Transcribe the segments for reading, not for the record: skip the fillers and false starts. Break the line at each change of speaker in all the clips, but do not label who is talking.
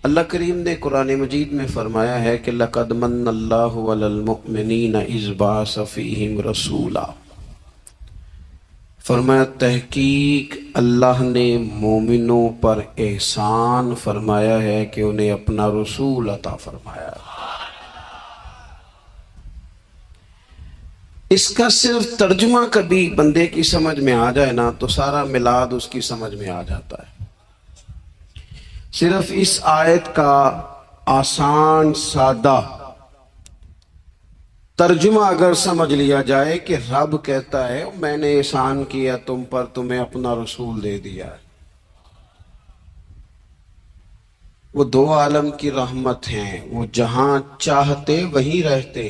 अल्लाह करीम ने कुरान मजीद में फरमाया है कि लक़द मन्नल्लाहु अलल मुअमिनीना इज़ बअस फ़ीहिम रसूला। फरमाया तहकीक अल्लाह ने मोमिनों पर एहसान फरमाया है कि उन्हें अपना रसूल अता फरमाया। इसका सिर्फ तर्जुमा कभी बंदे की समझ में आ जाए ना तो सारा मिलाद उसकी समझ में आ जाता है। सिर्फ इस आयत का आसान सादा तर्जुमा अगर समझ लिया जाए कि रब कहता है मैंने एहसान किया तुम पर, तुम्हें अपना रसूल दे दिया है। वो दो आलम की रहमत हैं, वो जहां चाहते वहीं रहते।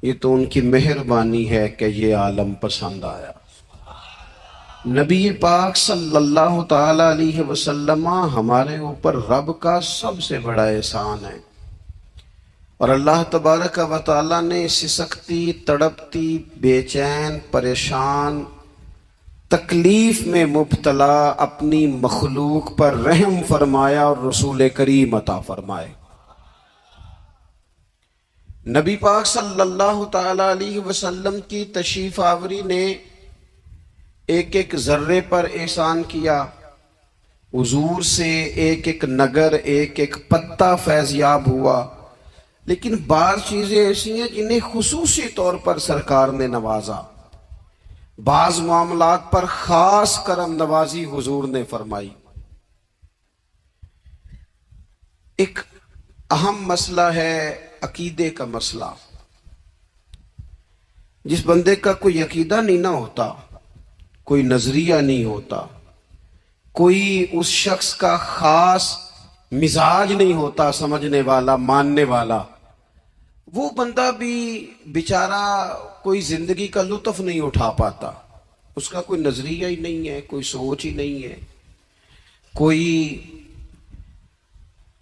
ये तो उनकी मेहरबानी है कि ये आलम पसंद आया। नबी पाक सल्लल्लाहु ताला अलैहि वसल्लम हमारे ऊपर रब का सबसे बड़ा एहसान है। और अल्लाह तबारक व तआला ने सिसकती, तड़पती, बेचैन, परेशान, तकलीफ में मुब्तला अपनी मखलूक पर रहम फरमाया और रसूल करीम अता फरमाए। नबी पाक सल्लल्लाहु ताला अलैहि वसल्लम की तशरीफ आवरी ने एक एक जर्रे पर एहसान किया। हुजूर से एक एक नगर, एक एक पत्ता फैज़याब हुआ। लेकिन बाज़ चीजें ऐसी हैं जिन्हें खुसूसी तौर पर सरकार ने नवाजा। बाज़ मामलात पर खास करम नवाजी हुजूर ने फरमाई। एक अहम मसला है अकीदे का मसला। जिस बंदे का कोई अकीदा नहीं ना होता, कोई नजरिया नहीं होता, कोई उस शख्स का खास मिजाज नहीं होता, समझने वाला, मानने वाला, वो बंदा भी बेचारा कोई जिंदगी का लुत्फ नहीं उठा पाता। उसका कोई नजरिया ही नहीं है, कोई सोच ही नहीं है, कोई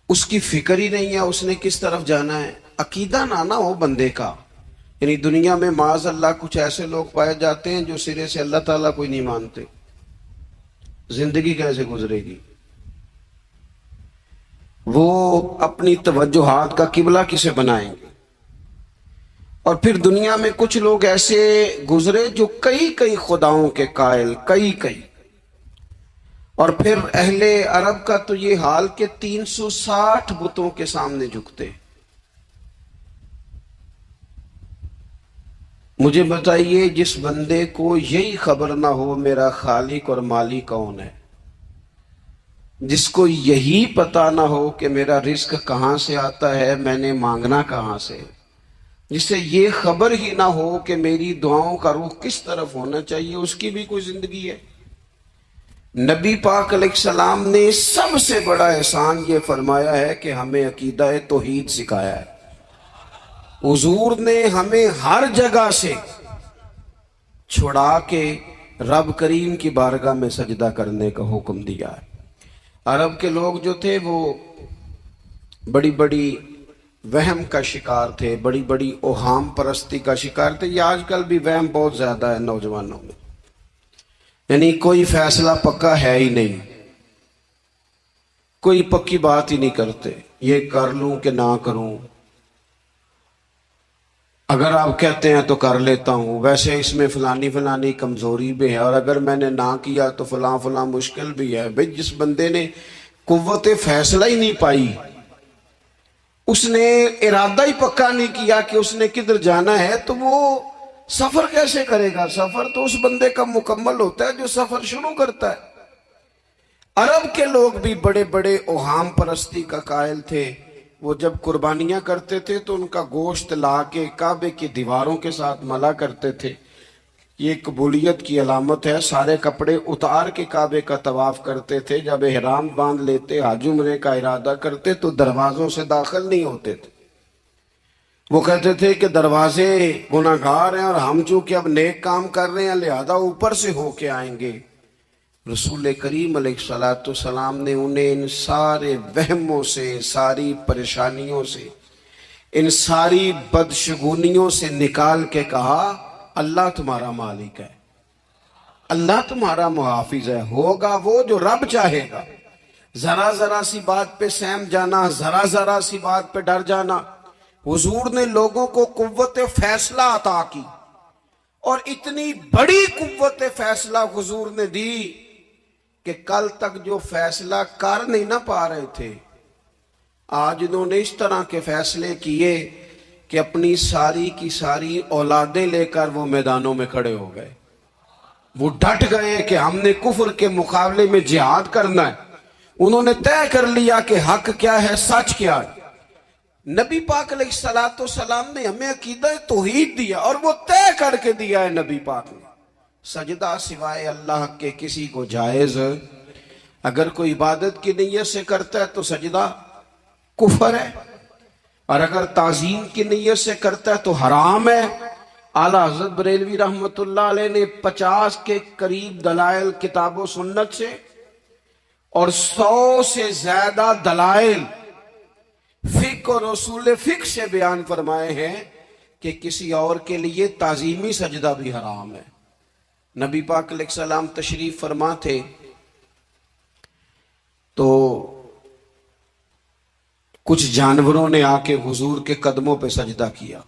उसकी फिक्र ही नहीं है उसने किस तरफ जाना है। अकीदा ना हो बंदे का, यानी दुनिया में माज अल्लाह कुछ ऐसे लोग पाए जाते हैं जो सिरे से अल्लाह ताला कोई नहीं मानते। जिंदगी कैसे गुजरेगी? वो अपनी तवज्जुहात का किबला किसे बनाएंगे? और फिर दुनिया में कुछ लोग ऐसे गुजरे जो कई कई खुदाओं के कायल, कई। और फिर अहले अरब का तो ये हाल के 360 बुतों के सामने झुकते। मुझे बताइए, जिस बंदे को यही खबर ना हो मेरा खालिक और मालिक कौन है, जिसको यही पता ना हो कि मेरा रिस्क कहां से आता है, मैंने मांगना कहां से, जिससे ये खबर ही ना हो कि मेरी दुआओं का रुख किस तरफ होना चाहिए, उसकी भी कोई जिंदगी है? नबी पाक अलैहिस्सलाम ने सबसे बड़ा एहसान ये फरमाया है कि हमें अकीदा तौहीद सिखाया है। हुजूर ने हमें हर जगह से छुड़ा के रब करीम की बारगाह में सजदा करने का हुक्म दिया है। अरब के लोग जो थे वो बड़ी बड़ी वहम का शिकार थे, बड़ी बड़ी ओहाम परस्ती का शिकार थे। ये आजकल भी वहम बहुत ज्यादा है नौजवानों में, यानी कोई फैसला पक्का है ही नहीं, कोई पक्की बात ही नहीं करते, ये कर लूं कि ना करूं, अगर आप कहते हैं तो कर लेता हूं, वैसे इसमें फलानी फलानी कमजोरी भी है, और अगर मैंने ना किया तो फलां फलां मुश्किल भी है। भाई जिस बंदे ने कुव्वत फैसला ही नहीं पाई, उसने इरादा ही पक्का नहीं किया कि उसने किधर जाना है, तो वो सफर कैसे करेगा? सफर तो उस बंदे का मुकम्मल होता है जो सफर शुरू करता है। अरब के लोग भी बड़े बड़े ओहाम परस्ती का कायल थे। वो जब कुर्बानियां करते थे तो उनका गोश्त ला के काबे की दीवारों के साथ मला करते थे। ये कबूलियत की अलामत है। सारे कपड़े उतार के काबे का तवाफ करते थे। जब एहराम बांध लेते, हज उम्रे का इरादा करते, तो दरवाजों से दाखिल नहीं होते थे। वो कहते थे कि दरवाजे गुनाहगार हैं और हम चूंकि अब नेक काम कर रहे हैं लिहाजा ऊपर से होके आएंगे। रसूल करीम अलैहिस्सलाम ने उन्हें इन सारे वहमों से, सारी परेशानियों से, इन सारी बदशगुनियों से निकाल के कहा अल्लाह तुम्हारा मालिक है, अल्लाह तुम्हारा मुहाफिज है। होगा वो जो रब चाहेगा। जरा जरा सी बात पे सहम जाना, जरा जरा सी बात पे डर जाना। हुजूर ने लोगों को कुव्वत फैसला अता की, और इतनी बड़ी कुव्वत फैसला हुजूर ने दी कि कल तक जो फैसला कर नहीं ना पा रहे थे, आज इन्होंने इस तरह के फैसले किए कि अपनी सारी की सारी औलादें लेकर वो मैदानों में खड़े हो गए। वो डट गए कि हमने कुफर के मुकाबले में जिहाद करना है। उन्होंने तय कर लिया कि हक क्या है, सच क्या है। नबी पाक अलैहिस्सलातो सलाम ने हमें अकीदा तौहीद दिया, और वो तय करके दिया है नबी पाक ने, सजदा सिवाय अल्लाह के किसी को जायज। अगर कोई इबादत की नीयत से करता है तो सजदा कुफर है, और अगर ताजीम की नीयत से करता है तो हराम है। आला हज़रत बरेलवी रहमतुल्लाह अलैह ने 50 के करीब दलाइल किताबों सुन्नत से और 100 से ज्यादा दलाइल फिक और रसूल फिक से बयान फरमाए हैं कि किसी और के लिए ताजीमी सजदा भी हराम है। नबी पाक अलैहिस्सलाम तशरीफ फरमा थे तो कुछ जानवरों ने आके हुजूर के कदमों पे सजदा किया।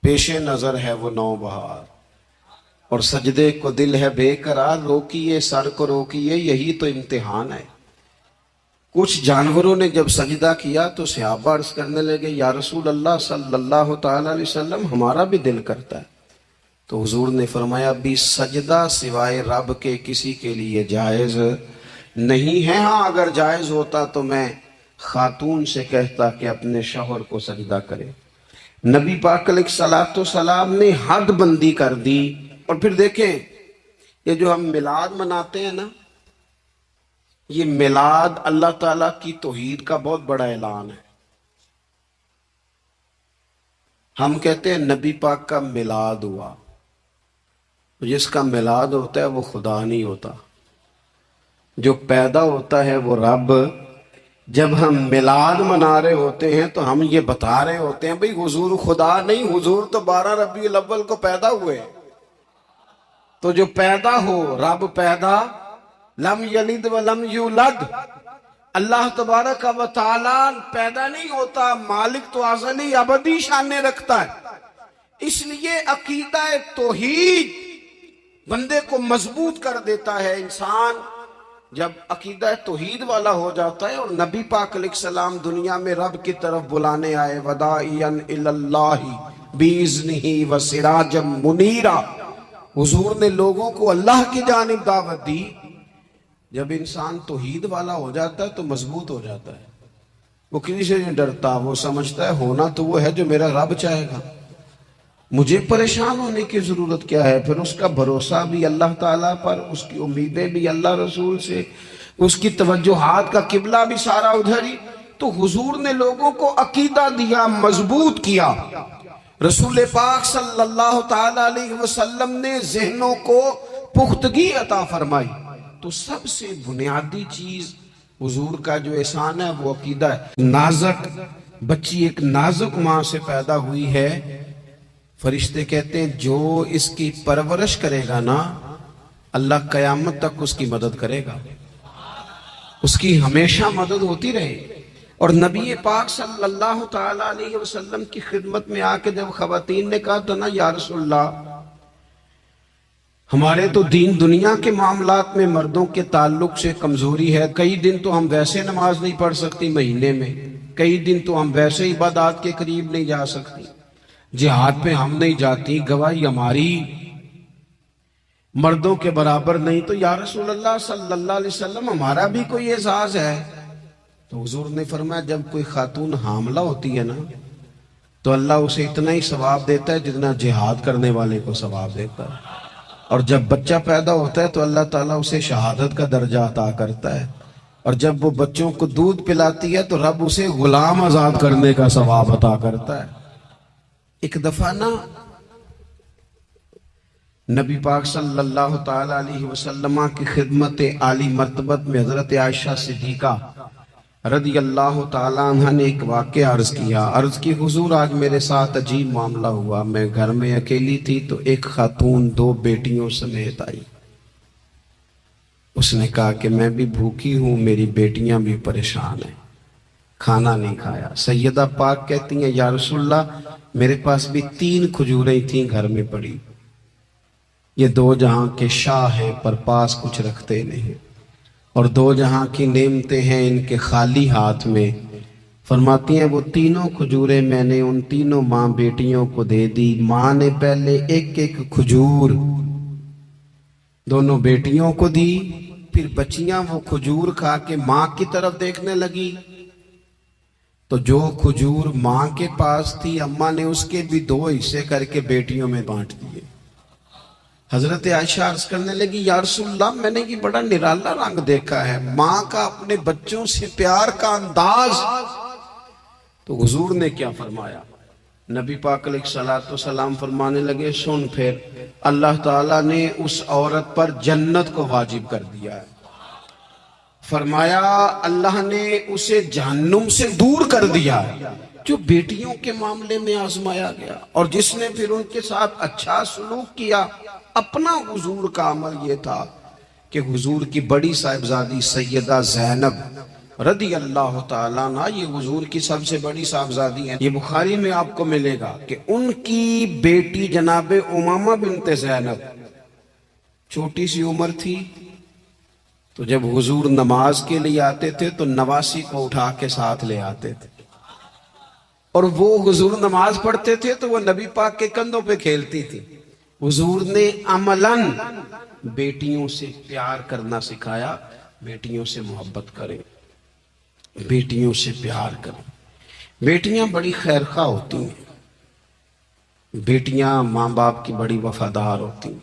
पेशे नजर है वो नौबहार, और सजदे को दिल है बेकरार, रोकिए सर को रोकिए, यही तो इम्तिहान है। कुछ जानवरों ने जब सजदा किया तो सहाबा अर्ज करने लगे, या रसूल अल्लाह सल्लल्लाहु ताला अलैहि वसल्लम, हमारा भी दिल करता है। तो हुजूर ने फरमाया, भी सजदा सिवाय रब के किसी के लिए जायज नहीं है। हाँ, अगर जायज होता तो मैं खातून से कहता कि अपने शौहर को सजदा करे। नबी पाक अलैहिस्सलातो सलाम ने हद बंदी कर दी। और फिर देखें, ये जो हम मिलाद मनाते हैं ना, ये मिलाद अल्लाह ताला की तौहीद का बहुत बड़ा ऐलान है। हम कहते हैं नबी पाक का मिलाद हुआ, तो जिसका मिलाद होता है वो खुदा नहीं होता, जो पैदा होता है वो रब। जब हम मिलाद मना रहे होते हैं तो हम ये बता रहे होते हैं, भाई हुजूर खुदा नहीं, हुजूर तो 12 रबीउल अव्वल को पैदा हुए। तो जो पैदा हो, रब पैदा, लम यलिद व लम यूलद। अल्लाह तबारक व तआला पैदा नहीं होता, मालिक तो अज़ली अबदी शान रखता है। इसलिए अकीदा तौहीद बंदे को मजबूत कर देता है। इंसान जब अकीदा तौहीद वाला हो जाता है, और नबी पाक अलैहिस्सलाम दुनिया में रब की तरफ बुलाने आए, वदाइयन इलल्लाहि बिइज़्निही व सिराजम मुनीरा, हुजूर ने लोगों को अल्लाह की जानिब दावत दी। जब इंसान तौहीद वाला हो जाता है तो मजबूत हो जाता है। वो किसी से नहीं डरता, वो समझता है होना तो वो है जो मेरा रब चाहेगा, मुझे परेशान होने की जरूरत क्या है। फिर उसका भरोसा भी अल्लाह ताला पर, उसकी उम्मीदें भी अल्लाह रसूल से, उसकी तवज्जुहात का किबला भी सारा उधर ही। तो हुजूर ने लोगों को अकीदा दिया, मजबूत किया। रसूल पाक सल्लल्लाहु ताला अलैहि वसल्लम ने ज़हनों को पुख्तगी अता फरमाई। तो सबसे बुनियादी चीज हुजूर का जो एहसान है वो अकीदा है। नाजुक बच्ची एक नाजुक माँ से पैदा हुई है, फरिश्ते कहते हैं जो इसकी परवरिश करेगा ना, अल्लाह कयामत तक उसकी मदद करेगा, उसकी हमेशा मदद होती रहे। और नबी पाक सल्लल्लाहु ताला अलैहि वसल्लम की खिदमत में आके जब खवातीन ने कहा था ना, या रसूलल्लाह हमारे तो दीन दुनिया के मामलात में मर्दों के ताल्लुक से कमजोरी है, कई दिन तो हम वैसे नमाज नहीं पढ़ सकती महीने में, कई दिन तो हम वैसे इबादत के करीब नहीं जा सकती, जिहाद पे हम नहीं जाती, गवाही हमारी मर्दों के बराबर नहीं। तो या रसूलल्लाह सल्लल्लाहु अलैहि वसल्लम हमारा भी कोई एजाज है। तो हुजूर ने फरमाया जब कोई खातून हामला होती है ना, तो अल्लाह उसे इतना ही सवाब देता है जितना जिहाद करने वाले को सवाब देता है। और जब बच्चा पैदा होता है तो अल्लाह ताला उसे शहादत का दर्जा अता करता है। और जब वो बच्चों को दूध पिलाती है तो रब उसे गुलाम आजाद करने का सवाब अता करता है। एक दफा ना नबी पाक सल्लल्लाहु ताला अलैहि वसल्लम की खिदमत आली मर्तबत में हजरत आयशा सिद्दीका रदी अल्लाह ताला अन्हा ने एक वाक़या अर्ज किया। अर्ज की हुजूर आज मेरे साथ अजीब मामला हुआ। मैं घर में अकेली थी तो एक खातून 2 बेटियों समेत आई। उसने कहा कि मैं भी भूखी हूं, मेरी बेटियां भी परेशान हैं, खाना नहीं खाया। सैयदा पाक कहती हैं या रसूलल्लाह, मेरे पास भी 3 खजूरें थीं घर में पड़ी, ये 2 जहां के शाह हैं पर पास कुछ रखते नहीं, और 2 जहां की नेमतें हैं इनके खाली हाथ में। फरमाती हैं वो तीनों खजूरें मैंने उन तीनों माँ बेटियों को दे दी। माँ ने पहले एक एक खजूर दोनों बेटियों को दी, फिर बच्चियां वो खजूर खा के माँ की तरफ देखने लगी, तो जो खजूर माँ के पास थी अम्मा ने उसके भी 2 हिस्से करके बेटियों में बांट दिए। हजरत आयशा अर्ज करने लगी या रसूलल्लाह, मैंने ये बड़ा निराला रंग देखा है, माँ का अपने बच्चों से प्यार का अंदाज। तो हुजूर ने क्या फरमाया? नबी पाक अलैहिस्सलाम फरमाने लगे, सुन, फिर अल्लाह ताला ने उस औरत पर जन्नत को वाजिब कर दिया है। फरमाया अल्लाह ने उसे जहन्नुम से दूर कर दिया जो बेटियों के मामले में आजमाया गया, और जिसने फिर उनके साथ अच्छा सलूक किया। अपना हुजूर का अमल यह था कि हुजूर की बड़ी साहिबजादी सैयदा ज़ैनब रदी अल्लाह ताला अन्हा, ये हुजूर की सबसे बड़ी साहिबजादी है। ये बुखारी में आपको मिलेगा कि उनकी बेटी जनाबे उमामा बिनते ज़ैनब छोटी सी उम्र थी, तो जब हुजूर नमाज के लिए आते थे तो नवासी को उठा के साथ ले आते थे, और वो हुजूर नमाज पढ़ते थे तो वो नबी पाक के कंधों पे खेलती थी। हुजूर ने अमलन बेटियों से प्यार करना सिखाया, बेटियों से मोहब्बत करें, बेटियों से प्यार करें। बेटियां बड़ी खैरखा होती हैं, बेटियां माँ बाप की बड़ी वफादार होती हैं,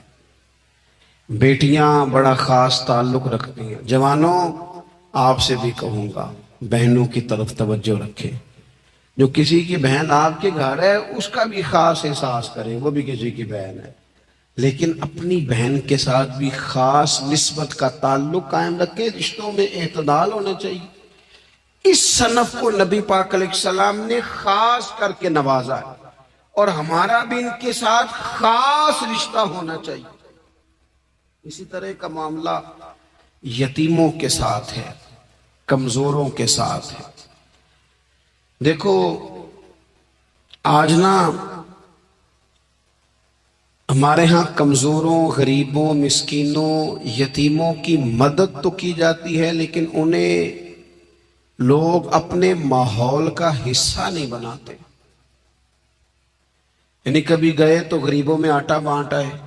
बेटियां बड़ा खास ताल्लुक रखती हैं। जवानों, आपसे भी कहूँगा बहनों की तरफ तवज्जो रखें। जो किसी की बहन आपके घर है उसका भी खास एहसास करें, वो भी किसी की बहन है, लेकिन अपनी बहन के साथ भी खास निस्बत का ताल्लुक कायम रखें। रिश्तों में एतदाल होना चाहिए। इस सनफ को नबी पाक अलैहिस्सलाम ने खास करके नवाजा है, और हमारा भी इनके साथ खास रिश्ता होना चाहिए। इसी तरह का मामला यतीमों के साथ है, कमजोरों के साथ है। देखो आज ना हमारे यहाँ कमजोरों, गरीबों, मिस्कीनों, यतीमों की मदद तो की जाती है, लेकिन उन्हें लोग अपने माहौल का हिस्सा नहीं बनाते। यानी कभी गए तो गरीबों में आटा बांटा है,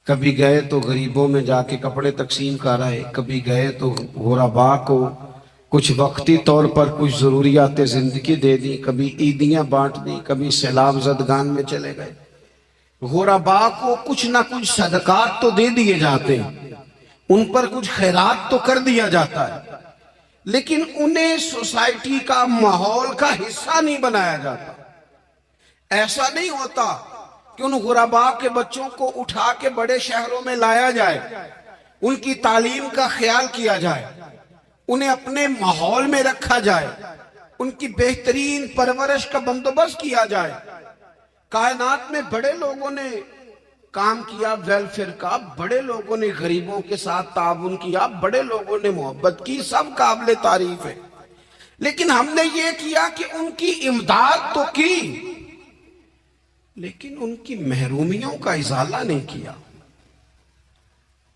कभी गए तो गरीबों में जाके कपड़े तकसीम कराए, कभी गए तो गुरबा को कुछ वक्ती तौर पर कुछ जरूरियात जिंदगी दे दी, कभी ईदियां बांट दी, कभी सैलाब ज़दगान में चले गए। गुरबा को कुछ ना कुछ सदकात तो दे दिए जाते हैं, उन पर कुछ खैरात तो कर दिया जाता है, लेकिन उन्हें सोसाइटी का, माहौल का हिस्सा नहीं बनाया जाता। ऐसा नहीं होता कि उन गुरबा के बच्चों को उठा के बड़े शहरों में लाया जाए, उनकी तालीम का ख्याल किया जाए, उन्हें अपने माहौल में रखा जाए, उनकी बेहतरीन परवरिश का बंदोबस्त किया जाए। कायनात में बड़े लोगों ने काम किया वेलफेयर का, बड़े लोगों ने गरीबों के साथ ताउन किया, बड़े लोगों ने मोहब्बत की, सब काबिल तारीफ है। लेकिन हमने ये किया कि उनकी इमदाद तो की, लेकिन उनकी महरूमियों का इजाला नहीं किया।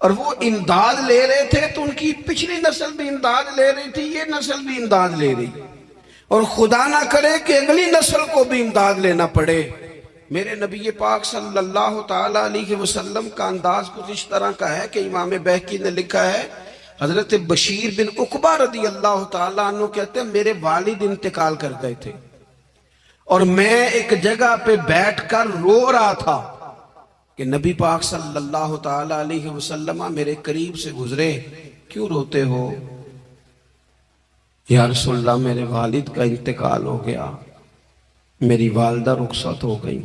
और वो इमदाद ले रहे थे तो उनकी पिछली नस्ल भी इमदाद ले रही थी, ये नस्ल भी इमदाद ले रही, और खुदा ना करे कि अगली नस्ल को भी इमदाद लेना पड़े। मेरे नबी पाक सल्लल्लाहु ताला अलैहि वसल्लम का अंदाज कुछ इस तरह का है कि इमाम बैहकी ने लिखा है, हजरत बशीर बिन उकबा रदी अल्लाह ताला अन्हु कहते हैं मेरे वालिद इंतकाल कर गए थे और मैं एक जगह पे बैठकर रो रहा था कि नबी पाक सल्लल्लाहु ताला अलैहि वसल्लम मेरे करीब से गुजरे, क्यों रोते हो? या रसूलल्लाह मेरे वालिद का इंतकाल हो गया, मेरी वालदा रुखसत हो गई।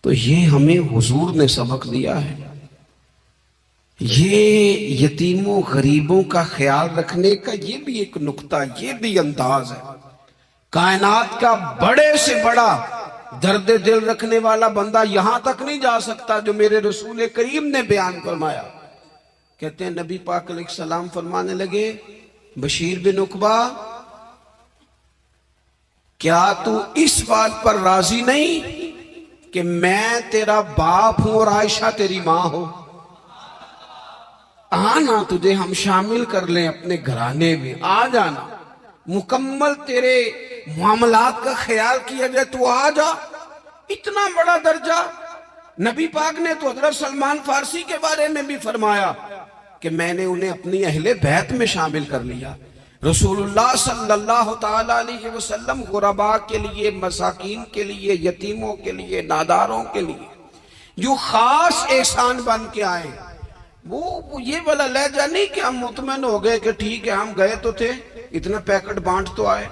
तो ये हमें हुजूर ने सबक दिया है। ये यतीमों गरीबों का ख्याल रखने का ये भी एक नुक्ता, ये भी अंदाज है। कायनात का बड़े से बड़ा दर्द दिल रखने वाला बंदा यहां तक नहीं जा सकता जो मेरे रसूल करीम ने बयान फरमाया कहते हैं नबी पाक अलैहिस्सलाम फरमाने लगे, बशीर बिन उकबा, क्या तू इस बात पर राजी नहीं कि मैं तेरा बाप हूं और आयशा तेरी मां हो? आना, तुझे हम शामिल कर लें अपने घराने में, आ जाना, मुकम्मल तेरे मामलात का ख्याल किया जाए, तू आ जा। इतना बड़ा दर्जा। नबी पाक ने तो हजरत सलमान फारसी के बारे में भी फरमाया कि मैंने उन्हें अपनी अहले बैत में शामिल कर लिया। रसूलुल्लाह सल्लल्लाहु ताला अलैहि वसल्लम गुरबा के लिए, मसाकीन के लिए, यतीमों के लिए, नादारों के लिए जो खास एहसान बन के आए, वो ये वाला लहजा नहीं कि हम मुतमइन हो गए कि ठीक है हम गए तो थे, इतना पैकेट बांट तो आए,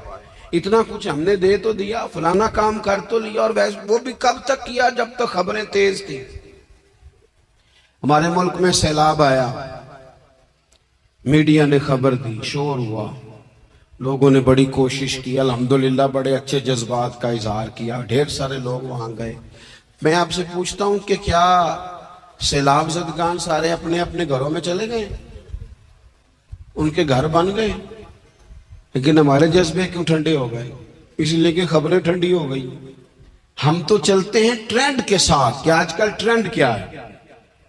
इतना कुछ हमने दे तो दिया, फलाना काम कर तो लिया, और वैसे वो भी कब तक किया जब तक खबरें तेज थी। हमारे मुल्क में सैलाब आया, मीडिया ने खबर दी, शोर हुआ, लोगों ने बड़ी कोशिश की, अल्हम्दुलिल्लाह बड़े अच्छे जज्बात का इजहार किया, ढेर सारे लोग वहां गए। मैं आपसे पूछता हूं कि क्या सैलाब ज़दगान सारे अपने अपने घरों में चले गए? उनके घर बन गए? लेकिन हमारे जज्बे क्यों ठंडे हो गए? इसलिए कि खबरें ठंडी हो गई। हम तो चलते हैं ट्रेंड के साथ कि आजकल ट्रेंड क्या है।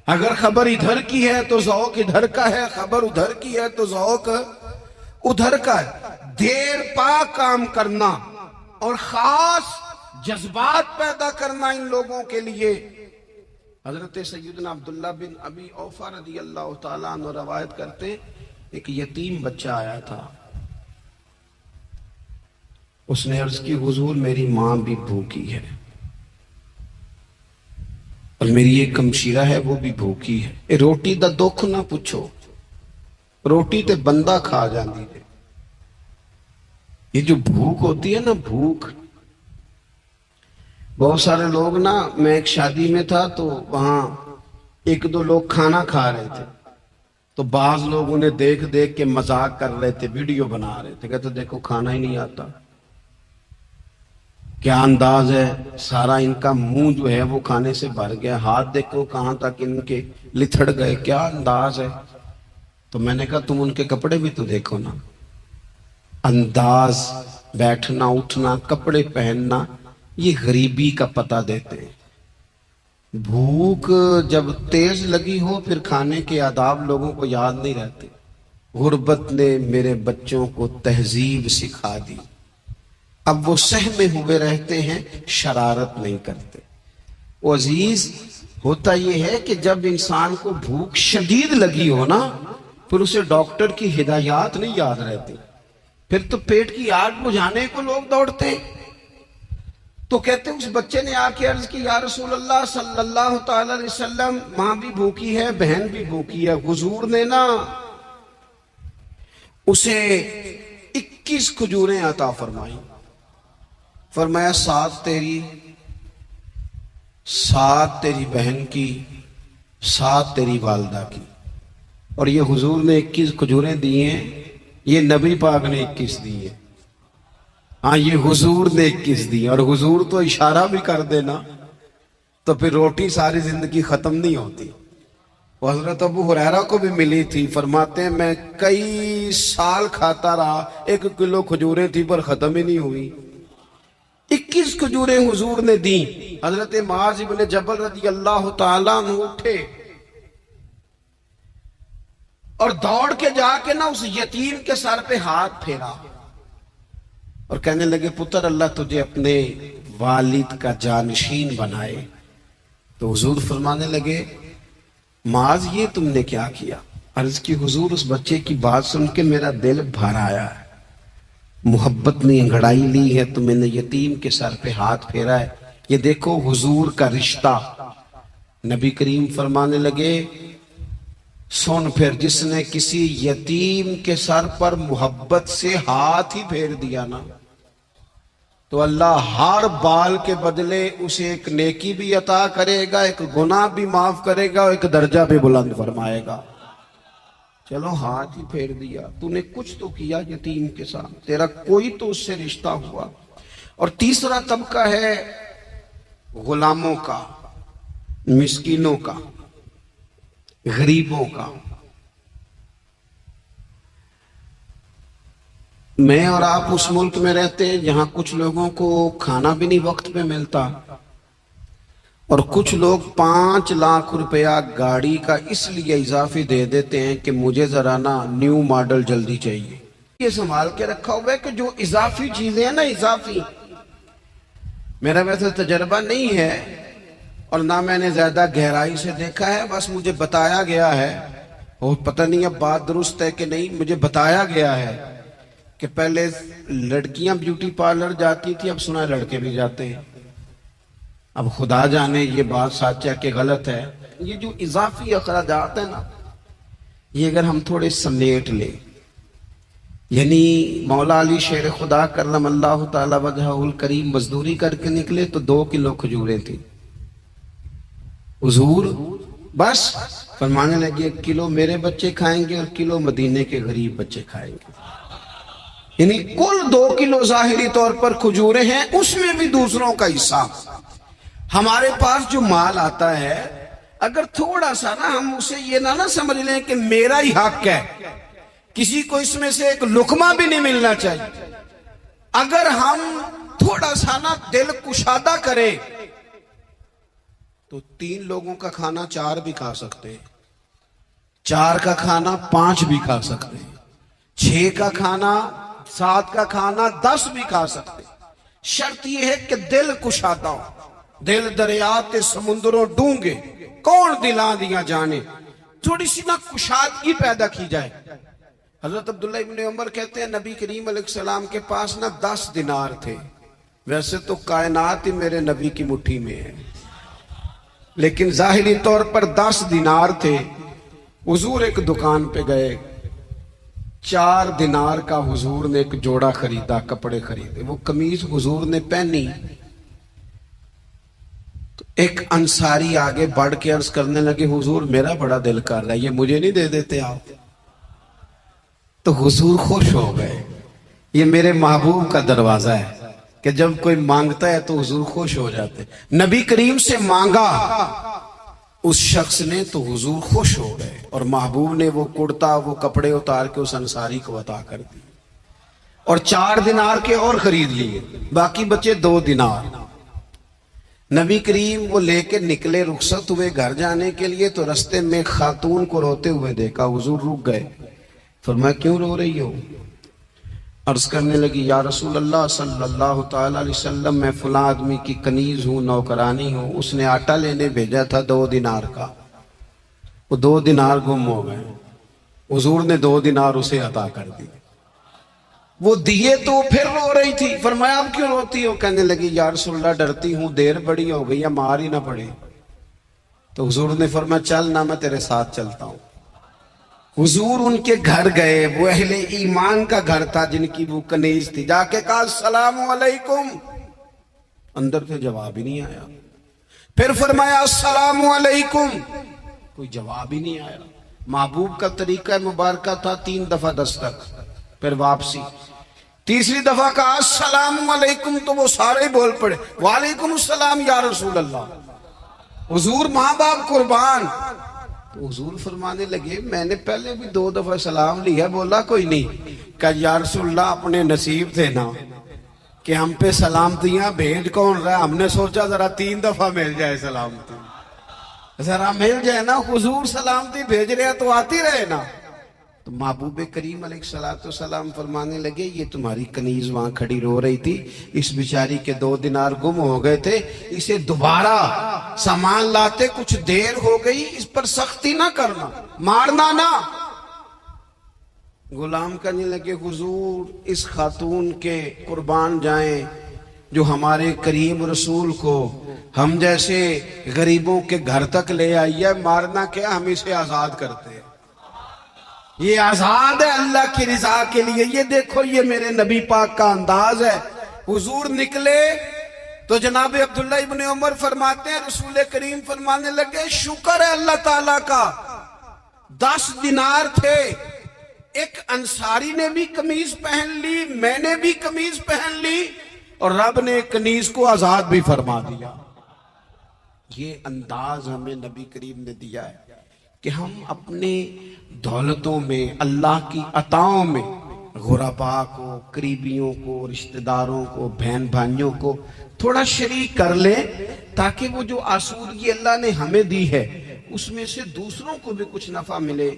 अगर खबर इधर की है तो ज़ौक़ इधर का है, खबर उधर की है तो ज़ौक़ उधर का है। देर पा काम करना और खास जज्बात पैदा करना इन लोगों के लिए। हजरत सैयदना अब्दुल्ला बिन अबी औफा रज़ी अल्लाह तआला अन्हु रवायत करते, एक यतीम बच्चा आया था, उसने अर्ज की, हुजूर मेरी मां भी भूखी है और मेरी एक कमशीरा है वो भी भूखी है, रोटी दा दुख ना पूछो, रोटी ते बंदा खा जाती है। ये जो भूख होती है ना, भूख, बहुत सारे लोग ना, मैं एक शादी में था तो वहां एक दो लोग खाना खा रहे थे, तो बाज लोग उन्हें देख देख के मजाक कर रहे थे, वीडियो बना रहे थे, कहते देखो खाना ही नहीं आता, क्या अंदाज है, सारा इनका मुंह जो है वो खाने से भर गया, हाथ देखो कहां तक इनके लिथड़ गए, क्या अंदाज है। तो मैंने कहा तुम उनके कपड़े भी तो देखो ना, अंदाज, बैठना उठना, कपड़े पहनना, ये गरीबी का पता देते हैं। भूख जब तेज लगी हो फिर खाने के आदाब लोगों को याद नहीं रहते। गुर्बत ने मेरे बच्चों को तहजीब सिखा दी, अब वो सहमे हुए रहते हैं, शरारत नहीं करते। वो अजीज, होता यह है कि जब इंसान को भूख शदीद लगी हो ना, फिर उसे डॉक्टर की हिदायत नहीं याद रहती, फिर तो पेट की आग बुझाने को लोग दौड़ते हैं। तो कहते उस बच्चे ने आके अर्ज की, या रसूल अल्लाह सल्लल्लाहु ताला अलैहि वसल्लम, मां भी भूखी है, बहन भी भूखी है। हुजूर ने ना उसे 21 खजूरें अता फरमाई, फरमाया 7 तेरी, 7 तेरी बहन की, 7 तेरी वालदा की। और ये हुजूर ने 21 खजूरें दी हैं, ये नबी पाक ने 21 दी है। हाँ, ये हुजूर ने 21 दी, और हुजूर तो इशारा भी कर देना तो फिर रोटी सारी जिंदगी खत्म नहीं होती। वो हजरत अबू हुरैरा को भी मिली थी, फरमाते हैं मैं कई साल खाता रहा, 1 किलो खजूरें थी पर खत्म ही नहीं हुई। 21 खजूरें हुजूर ने दी। हजरत मुआज़ इब्न जबल रज़ी अल्लाह तआला अन्हु उठे और दौड़ के जाके ना उस यतीम के सर पे हाथ फेरा और कहने लगे, पुत्र अल्लाह तुझे अपने वालिद का जानशीन बनाए। तो हुजूर फरमाने लगे, माज ये तुमने क्या किया? अर्ज की, हुजूर उस बच्चे की बात सुन के मेरा दिल भर आया है, मोहब्बत ने अंगड़ाई ली है तो मैंने यतीम के सर पे हाथ फेरा है। ये देखो हुजूर का रिश्ता। नबी करीम फरमाने लगे, सुन, फिर जिसने किसी यतीम के सर पर मोहब्बत से हाथ ही फेर दिया ना, तो अल्लाह हर बाल के बदले उसे एक नेकी भी अता करेगा, एक गुनाह भी माफ करेगा और एक दर्जा भी बुलंद फरमाएगा। चलो हाथ ही फेर दिया, तूने कुछ तो किया यतीम के साथ, तेरा कोई तो उससे रिश्ता हुआ। और तीसरा तबका है गुलामों का, मिस्कीनों का, गरीबों का। मैं और आप उस मुल्क में रहते हैं जहां कुछ लोगों को खाना भी नहीं वक्त पे मिलता, और कुछ लोग 5 लाख रुपया गाड़ी का इसलिए इजाफी दे देते हैं कि मुझे जरा ना न्यू मॉडल जल्दी चाहिए। ये संभाल के रखा हुआ है कि जो इजाफी चीजें हैं ना, इजाफी, मेरा वैसे तजर्बा नहीं है और ना मैंने ज्यादा गहराई से देखा है, बस मुझे बताया गया है, और पता नहीं अब बात दुरुस्त है कि नहीं, मुझे बताया गया है कि पहले लड़कियां ब्यूटी पार्लर जाती थी, अब सुना है लड़के भी जाते हैं। अब खुदा जाने ये बात सच है कि गलत है। ये जो इजाफी अखराजात है ना, ये अगर हम थोड़े समेट ले, यानी मौला अली शेर खुदा करम अल्लाह ताला वजहुल करीम मजदूरी करके निकले तो 2 किलो खजूरें थी। हुजूर बस फरमाने लगे 1 किलो मेरे बच्चे खाएंगे और किलो मदीने के गरीब बच्चे खाएंगे। यानी कुल 2 किलो जाहिरी तौर पर खजूरें हैं, उसमें भी दूसरों का हिस्सा। हमारे पास जो माल आता है, अगर थोड़ा सा ना हम उसे ये ना समझ लें कि मेरा ही हक है, किसी को इसमें से एक लुकमा भी नहीं मिलना चाहिए। अगर हम थोड़ा सा ना दिल कुशादा करें तो 3 लोगों का खाना 4 भी खा सकते हैं, 4 का खाना 5 भी खा सकते हैं, 6 का खाना 7 का खाना 10 भी खा सकते हैं। शर्त यह है कि दिल कुशादा हो। दिल दरिया ते समुद्रों डूंगे, कौन दिला दिया जाने, थोड़ी सी ना कुशादगी पैदा की जाए। हजरत अब्दुल्ला इब्ने उमर कहते हैं नबी करीम अलैहिस्सलाम के पास ना 10 दिनार थे। वैसे तो कायनात ही मेरे नबी की मुट्ठी में है, लेकिन जाहिरी तौर पर 10 दिनार थे। हुजूर एक दुकान पे गए, 4 दिनार का हुजूर ने एक जोड़ा खरीदा, कपड़े खरीदे। वो कमीज हुजूर ने पहनी तो एक अंसारी आगे बढ़ के अर्ज करने लगे, हुजूर मेरा बड़ा दिल कर रहा है, ये मुझे नहीं दे देते आप? तो हुजूर खुश हो गए। ये मेरे महबूब का दरवाजा है कि जब कोई मांगता है तो हुजूर खुश हो जाते। नबी करीम से मांगा उस शख्स ने तो हुजूर खुश हो गए, और महबूब ने वो कुर्ता, वो कपड़े उतार के उस अंसारी को अता कर दिए, और 4 दिनार के और खरीद लिए, बाकी बचे 2 दिनार। नबी करीम वो लेके निकले, रुखसत हुए घर जाने के लिए, तो रास्ते में खातून को रोते हुए देखा। हुजूर रुक गए, फरमाया क्यों रो रही हो? अर्ज करने लगी, या रसूल अल्लाह सल्लल्लाहु ताला अलैहि वसल्लम, मैं फला आदमी की कनीज हूँ, नौकरानी हूँ, उसने आटा लेने भेजा था 2 दिनार का, वो 2 दिनार गुम हो गए। हुजूर ने 2 दिनार उसे अता कर दिए। वो दिए तो फिर रो रही थी। फरमाया आप क्यों रोती हो? कहने लगी, या रसूल अल्लाह डरती हूँ देर बड़ी हो गई, या मार ही ना पड़े। तो हुजूर ने फरमाया चल ना, मैं तेरे साथ चलता हूँ। हुजूर उनके घर गए, वो अहले ईमान का घर था जिनकी वो कनीज थी। जाके कहा अस्सलामु अलैकुम, अंदर से जवाब ही नहीं आया। फिर फरमाया अस्सलामु अलैकुम, कोई जवाब ही नहीं आया। महबूब का तरीका मुबारक था 3 दफा दस्तक, फिर वापसी। तीसरी दफा कहा अस्सलामु अलैकुम, तो वो सारे बोल पड़े वालेकुम अस्सलाम या रसूल अल्लाह। हुजूर माँ बाप कुर्बान। तो हुजूर फरमाने लगे, मैंने पहले भी 2 दफा सलाम लिया, बोला कोई नहीं। कहा या रसूल अल्लाह, अपने नसीब थे ना कि हम पे सलामतियां भेज कौन रहा, हमने सोचा जरा 3 दफा मिल जाए सलामती, जरा मिल जाए ना। हुजूर सलामती भेज रहे तो आती रहे ना। तो महबूब करीम अलैहिस्सलाम फरमाने लगे, ये तुम्हारी कनीज वहां खड़ी रो रही थी, इस बेचारी के 2 दिनार गुम हो गए थे, इसे दोबारा सामान लाते कुछ देर हो गई, इस पर सख्ती ना करना, मारना ना। गुलाम करने लगे, हुजूर इस खातून के कुर्बान जाएं जो हमारे करीम रसूल को हम जैसे गरीबों के घर तक ले आई है, मारना क्या, हम इसे आजाद करते हैं। ये आजाद है अल्लाह की रिजा के लिए। ये देखो, ये मेरे नबी पाक का अंदाज है। हुजूर निकले तो जनाब अब्दुल्ला इब्ने उमर फरमाते हैं, रसूल करीम फरमाने लगे, शुक्र है अल्लाह ताला का, 10 दिनार थे, एक अंसारी ने भी कमीज पहन ली, मैंने भी कमीज पहन ली, और रब ने कनीज को आजाद भी फरमा दिया। ये अंदाज हमें नबी करीम ने दिया है कि हम अपने दौलतों में, अल्लाह की अताओं में गुरबा को, करीबियों को, रिश्तेदारों को, बहन भाइयों को थोड़ा शरीक कर ले, ताकि वो जो आसूदगी अल्लाह ने हमें दी है उसमें से दूसरों को भी कुछ नफा मिले।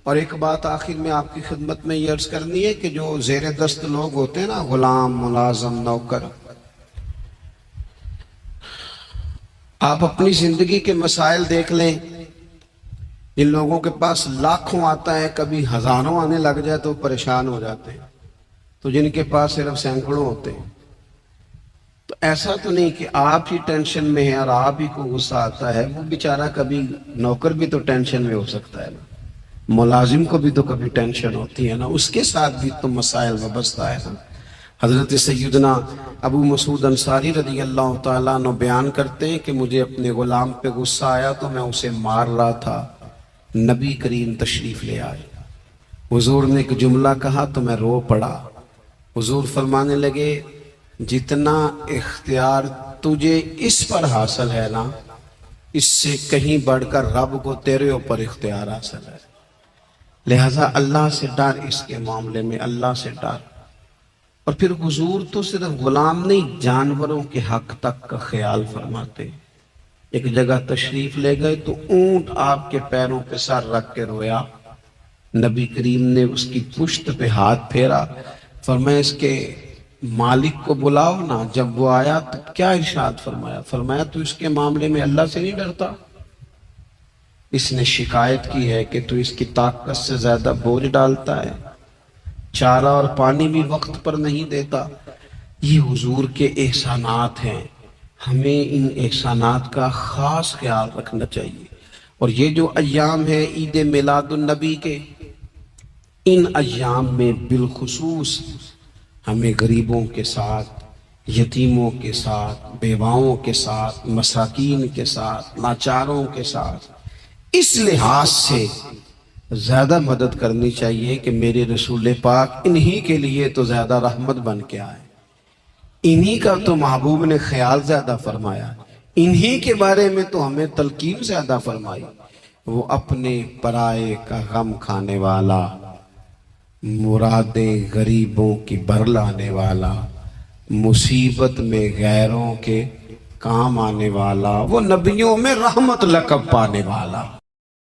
और एक बात आखिर में आपकी खिदमत में ये अर्ज करनी है कि जो जेर दस्त लोग होते हैं ना, गुलाम, मुलाजम, नौकर, आप अपनी जिंदगी के मसाइल देख लें। इन लोगों के पास लाखों आता है, कभी हजारों आने लग जाए तो परेशान हो जाते हैं। तो जिनके पास सिर्फ सैकड़ों होते हैं, तो ऐसा तो नहीं कि आप ही टेंशन में है और आप ही को गुस्सा आता है। वो बेचारा, कभी नौकर भी तो टेंशन में हो सकता है ना, मुलाजिम को भी तो कभी टेंशन होती है ना, उसके साथ भी तो मसाइल वाबस्ता है ना। हजरत सैयदना अबू मसूद अंसारी रज़ी अल्लाह तआला अन्हु बयान करते हैं कि मुझे अपने गुलाम पे गुस्सा आया तो मैं उसे मार रहा था, नबी करीम तशरीफ ले आए। हुजूर ने एक जुमला कहा तो मैं रो पड़ा। हुजूर फरमाने लगे, जितना इख्तियार तुझे इस पर हासिल है ना, इससे कहीं बढ़कर रब को तेरे ऊपर इख्तियार हासिल है। लिहाजा अल्लाह से डर, इसके मामले में अल्लाह से डर। और फिर हुजूर तो सिर्फ गुलाम नहीं, जानवरों के हक तक का ख्याल फरमाते। एक जगह तशरीफ ले गए तो ऊंट आपके पैरों पे सर रख के रोया। नबी करीम ने उसकी पुश्त पे हाथ फेरा, फरमाया इसके मालिक को बुलाओ ना। जब वो आया तो क्या इरशाद फरमाया? फरमाया तू इसके मामले में अल्लाह से नहीं डरता? इसने शिकायत की है कि तू इसकी ताकत से ज्यादा बोझ डालता है, चारा और पानी भी वक्त पर नहीं देता। ये हुजूर के एहसानात हैं, हमें इन एहसानात का खास ख्याल रखना चाहिए। और ये जो अय्याम है ईद मिलादुन नबी के, इन अय्याम में बिलखुसूस हमें गरीबों के साथ, यतीमों के साथ, बेवाओं के साथ, मसाकीन के साथ, लाचारों के साथ इस लिहाज से ज्यादा मदद करनी चाहिए कि मेरे रसूल पाक इन्हीं के लिए तो ज्यादा रहमत बन के आए, इन्हीं का तो महबूब ने ख्याल ज्यादा फरमाया, इन्हीं के बारे में तो हमें तलकीन ज्यादा फरमाई। वो अपने पराये का गम खाने वाला, मुरादें गरीबों की बरलाने वाला, मुसीबत में गैरों के काम आने वाला, वो नबियों में रहमत लक़ब पाने वाला।